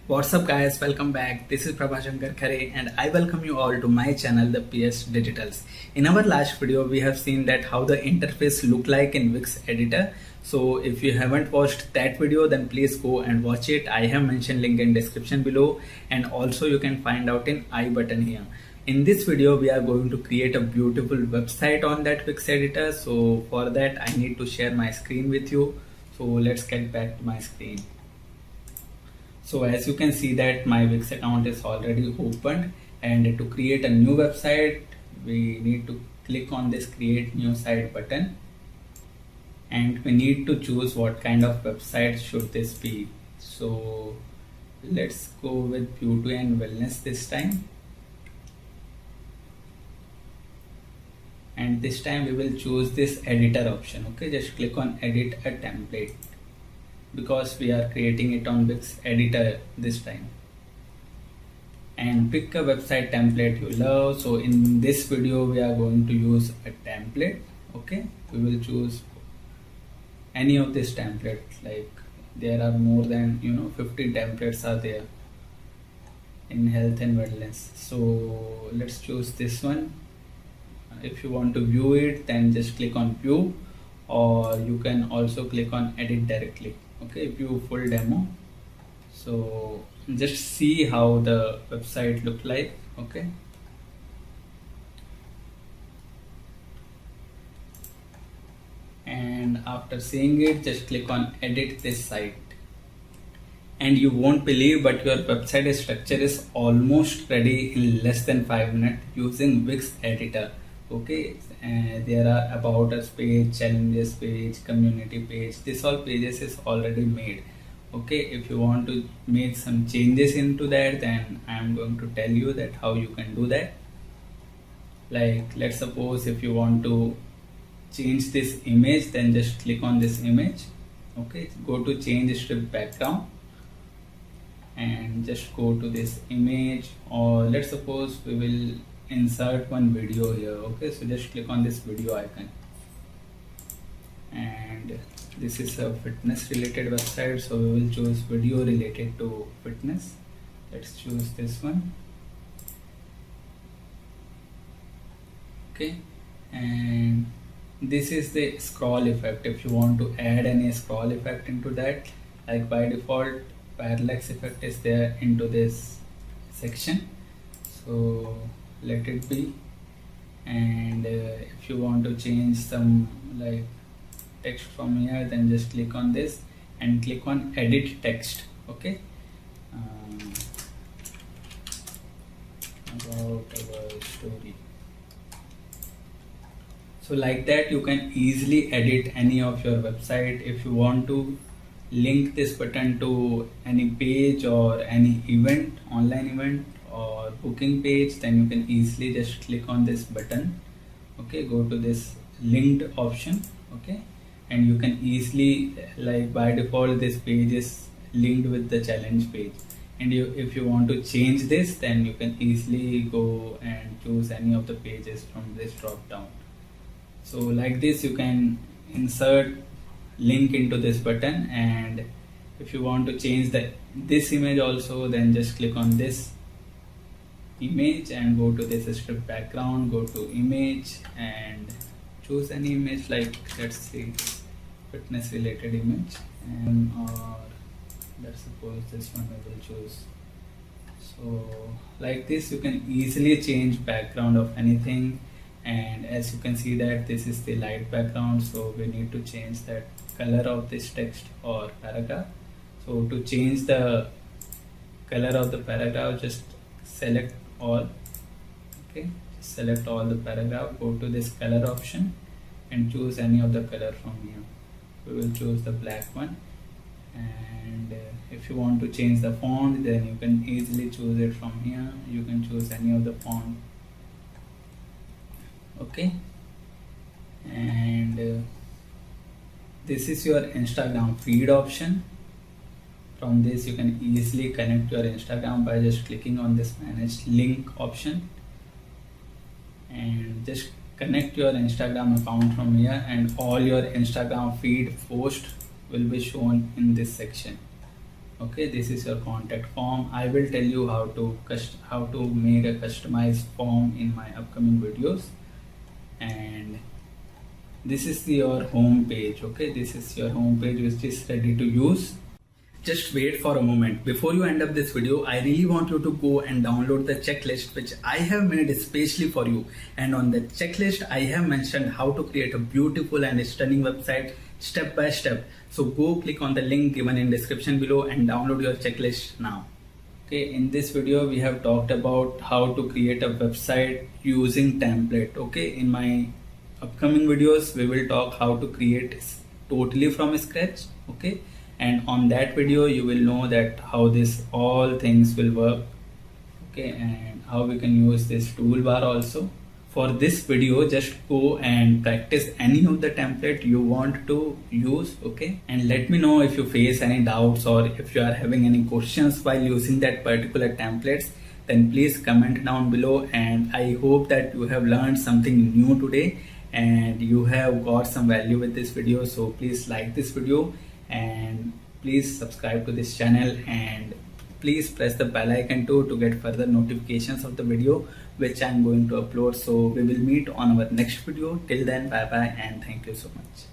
What's up guys, welcome back. This is Prabhashankar Khare and I welcome you all to my channel the PS Digitals. In our last video we have seen that how the interface look like in Wix editor. So if you haven't watched that video then please go and watch it. I have mentioned link in description below and also you can find out in I button here. In this video we are going to create a beautiful website on that Wix editor. So for that I need to share my screen with you. So let's get back to my screen. So as you can see that my Wix account is already opened, and to create a new website we need to click on this create new site button, and we need to choose what kind of website should this be. So let's go with beauty and wellness this time, and this time we will choose this editor option. Okay, just click on edit a template because we are creating it on Wix editor this time, and pick a website template you love. So in this video we are going to use a template. Okay, we will choose any of this template. Like there are more than 50 templates are there in health and wellness, so let's choose this one. If you want to view it then just click on view, or you can also click on edit directly. Okay, view full demo. So just see how the website look like. Okay, and after seeing it just click on edit this site, and you won't believe but your website structure is almost ready in less than 5 minutes using Wix editor. Okay, there are about us page, challenges page, community page. This all pages is already made. Okay, if you want to make some changes into that then I am going to tell you that how you can do that. Like let's suppose if you want to change this image then just click on this image. Okay, go to change strip background and just go to this image, or let's suppose we will insert one video here. Okay, so just click on this video icon, and this is a fitness related website, so we will choose video related to fitness. Let's choose this one. Okay, and this is the scroll effect. If you want to add any scroll effect into that, like by default parallax effect is there into this section, so let it be. And if you want to change some like text from here then just click on this and click on edit text. Okay, about our story. So like that you can easily edit any of your website. If you want to link this button to any page or any event, online event or booking page, then you can easily just click on this button. Okay, go to this linked option. Okay, and you can easily, like by default this page is linked with the challenge page, and if you want to change this then you can easily go and choose any of the pages from this drop down. So like this you can insert link into this button, and if you want to change this image also then just click on this image and go to this strip background, go to image and choose any image, like let's see fitness related image, and or let's suppose this one we will choose. So like this you can easily change background of anything, and as you can see that this is the light background, so we need to change that color of this text or paragraph. So to change the color of the paragraph just select all. Okay, select all the paragraph, go to this color option and choose any of the color from here. We will choose the black one, and if you want to change the font then you can easily choose it from here. You can choose any of the font. Okay, and this is your Instagram feed option. From this you can easily connect your Instagram by just clicking on this manage link option, and just connect your Instagram account from here, and all your Instagram feed post will be shown in this section. Okay, this is your contact form. I will tell you how to make a customized form in my upcoming videos. And this is your home page. Okay, this is your home page which is ready to use. Just wait for a moment. Before you end up this video, I really want you to go and download the checklist which I have made especially for you. And on the checklist, I have mentioned how to create a beautiful and stunning website step by step. So go click on the link given in description below and download your checklist now. Okay, in this video we have talked about how to create a website using template. Okay, in my upcoming videos we will talk how to create totally from scratch. Okay, and on that video you will know that how this all things will work. Okay, and how we can use this toolbar also. For this video, just go and practice any of the template you want to use. Okay, and let me know if you face any doubts or if you are having any questions while using that particular templates, then please comment down below. And I hope that you have learned something new today and you have got some value with this video. So please like this video and please subscribe to this channel, and please press the bell icon too to get further notifications of the video which I am going to upload. So we will meet on our next video. Till then, bye bye and thank you so much.